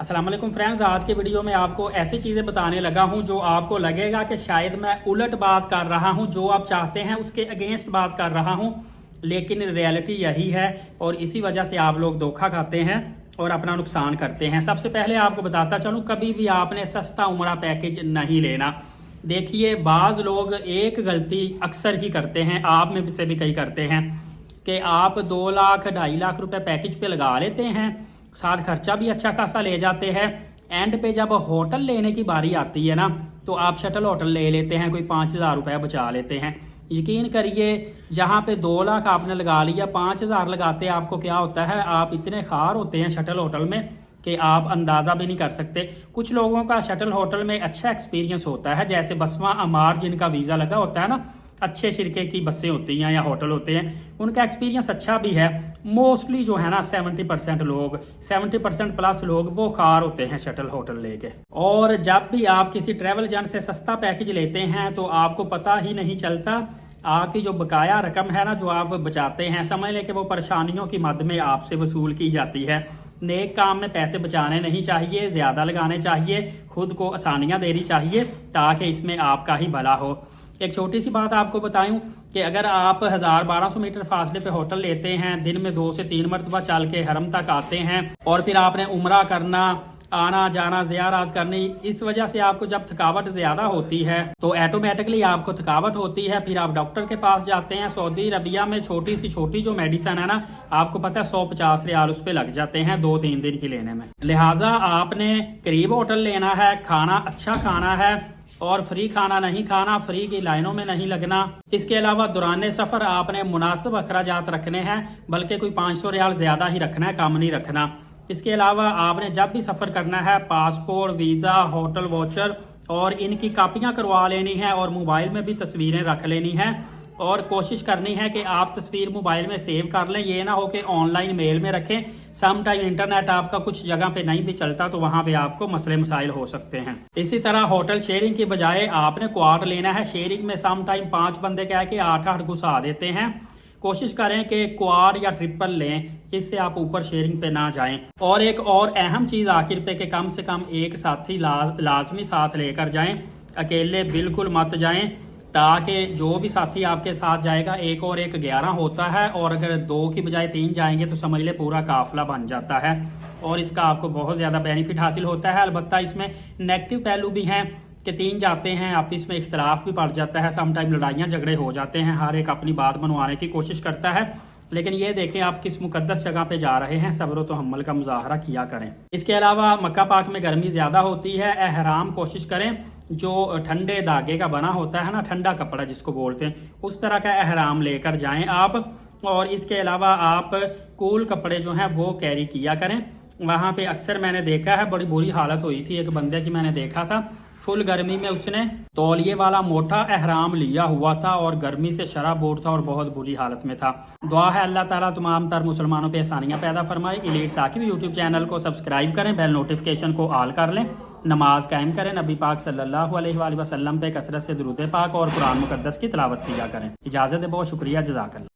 अस्सलाम वालेकुम फ्रेंड्स, आज के वीडियो में आपको ऐसी चीज़ें बताने लगा हूं जो आपको लगेगा कि शायद मैं उलट बात कर रहा हूं, जो आप चाहते हैं उसके अगेंस्ट बात कर रहा हूं, लेकिन रियलिटी यही है और इसी वजह से आप लोग धोखा खाते हैं और अपना नुकसान करते हैं। सबसे पहले आपको बताता चलूं, कभी भी आपने सस्ता उम्रा पैकेज नहीं लेना। देखिए, बाज लोग एक गलती अक्सर ही करते हैं, आप में से भी कई करते हैं कि आप 2 लाख 2.5 लाख रुपए पैकेज पे लगा लेते हैं, साथ खर्चा भी अच्छा खासा ले जाते हैं। एंड पे जब होटल लेने की बारी आती है ना, तो आप शटल होटल ले लेते हैं, कोई 5,000 रुपये बचा लेते हैं। यकीन करिए, जहाँ पे 2 लाख आपने लगा लिया, 5,000 लगाते आपको क्या होता है, आप इतने खार होते हैं शटल होटल में कि आप अंदाज़ा भी नहीं कर सकते। कुछ लोगों का शटल होटल में अच्छा एक्सपीरियंस होता है, जैसे बसवा अमार जिनका वीज़ा लगा होता है ना, अच्छे शिरके की बसें होती हैं या होटल होते हैं, उनका एक्सपीरियंस अच्छा भी है। मोस्टली जो है ना 70% लोग, 70% प्लस लोग वो खार होते हैं शटल होटल लेके। और जब भी आप किसी ट्रैवल एजेंट से सस्ता पैकेज लेते हैं तो आपको पता ही नहीं चलता, आपकी जो बकाया रकम है ना, जो आप बचाते हैं, समझ लें कि वो परेशानियों की मद में आपसे वसूल की जाती है। नेक काम में पैसे बचाने नहीं चाहिए, ज़्यादा लगाने चाहिए, खुद को आसानियाँ देनी चाहिए ताकि इसमें आपका ही भला हो। एक छोटी सी बात आपको बताऊं कि अगर आप 1000-1200 मीटर फासले पे होटल लेते हैं, दिन में 2 से 3 मरतबा चल के हरम तक आते हैं और फिर आपने उम्रा करना, आना जाना, ज़ियारत करनी, इस वजह से आपको जब थकावट ज़्यादा होती है तो ऑटोमेटिकली आपको थकावट होती है। फिर आप डॉक्टर के पास जाते हैं। सऊदी अरबिया में छोटी जो मेडिसिन है ना, आपको पता है 150 रियाल उस पर लग जाते हैं 2-3 दिन की लेने में। लिहाजा आपने करीब होटल लेना है, खाना अच्छा खाना है और फ्री खाना नहीं खाना, फ्री की लाइनों में नहीं लगना। इसके अलावा दौरान सफ़र आपने मुनासिब अखराजात रखने हैं, बल्कि कोई 500 रियाल ज़्यादा ही रखना है, कम नहीं रखना। इसके अलावा आपने जब भी सफ़र करना है, पासपोर्ट, वीज़ा, होटल वाउचर और इनकी कापियाँ करवा लेनी है और मोबाइल में भी तस्वीरें रख लेनी है। और कोशिश करनी है कि आप तस्वीर मोबाइल में सेव कर लें, ये ना हो कि ऑनलाइन मेल में रखें। सम टाइम इंटरनेट आपका कुछ जगह पे नहीं भी चलता तो वहां पे आपको मसले मसाइल हो सकते हैं। इसी तरह होटल शेयरिंग की बजाय आपने क्वाड लेना है। शेयरिंग में सम टाइम 5 बंदे कह के 8-8 घुसा देते हैं। कोशिश करें कि क्वाड या ट्रिपल लें, इससे आप ऊपर शेयरिंग पे ना जाएं। और एक और अहम चीज आखिर पे कि कम से कम एक साथी लाजमी साथ लेकर जाएं, अकेले बिल्कुल मत जाएं, ताकि जो भी साथी आपके साथ जाएगा, एक और एक 11 होता है, और अगर 2 की बजाय 3 जाएंगे तो समझ ले पूरा काफिला बन जाता है और इसका आपको बहुत ज़्यादा बेनिफिट हासिल होता है। अलबत्ता इसमें नेगेटिव पहलू भी हैं कि 3 जाते हैं, आपस में इख्तलाफ भी बढ़ जाता है, सम टाइम लड़ाइयाँ झगड़े हो जाते हैं, हर एक अपनी बात मनवाने की कोशिश करता है। लेकिन ये देखें आप किस मुकद्दस जगह पे जा रहे हैं, सब्र तो हम्मल का मुजाहरा किया करें। इसके अलावा मक्का पाक में गर्मी ज़्यादा होती है, एहराम कोशिश करें जो ठंडे धागे का बना होता है ना, ठंडा कपड़ा जिसको बोलते हैं, उस तरह का एहराम लेकर जाएं आप। और इसके अलावा आप कूल कपड़े जो हैं वो कैरी किया करें। वहाँ पे अक्सर मैंने देखा है, बड़ी बुरी हालत हुई थी, एक बंदे की मैंने देखा था, फुल गर्मी में उसने तौलिए वाला मोटा एहराम लिया हुआ था और गर्मी से शराबोर था और बहुत बुरी हालत में था। दुआ है अल्लाह ताला तमाम तर मुसलमानों पे आसानियाँ पैदा फरमाए। एलीट साकिब यूट्यूब चैनल को सब्सक्राइब करें, बेल नोटिफिकेशन को ऑल कर लें, नमाज कायम करें, नबी पाक सल्लल्लाहु अलैहि वसल्लम पे कसरत से दुरूद पाक और कुरान मुकद्दस की तिलावत किया करें। इजाज़त है, बहुत शुक्रिया, जज़ाकल्लाह।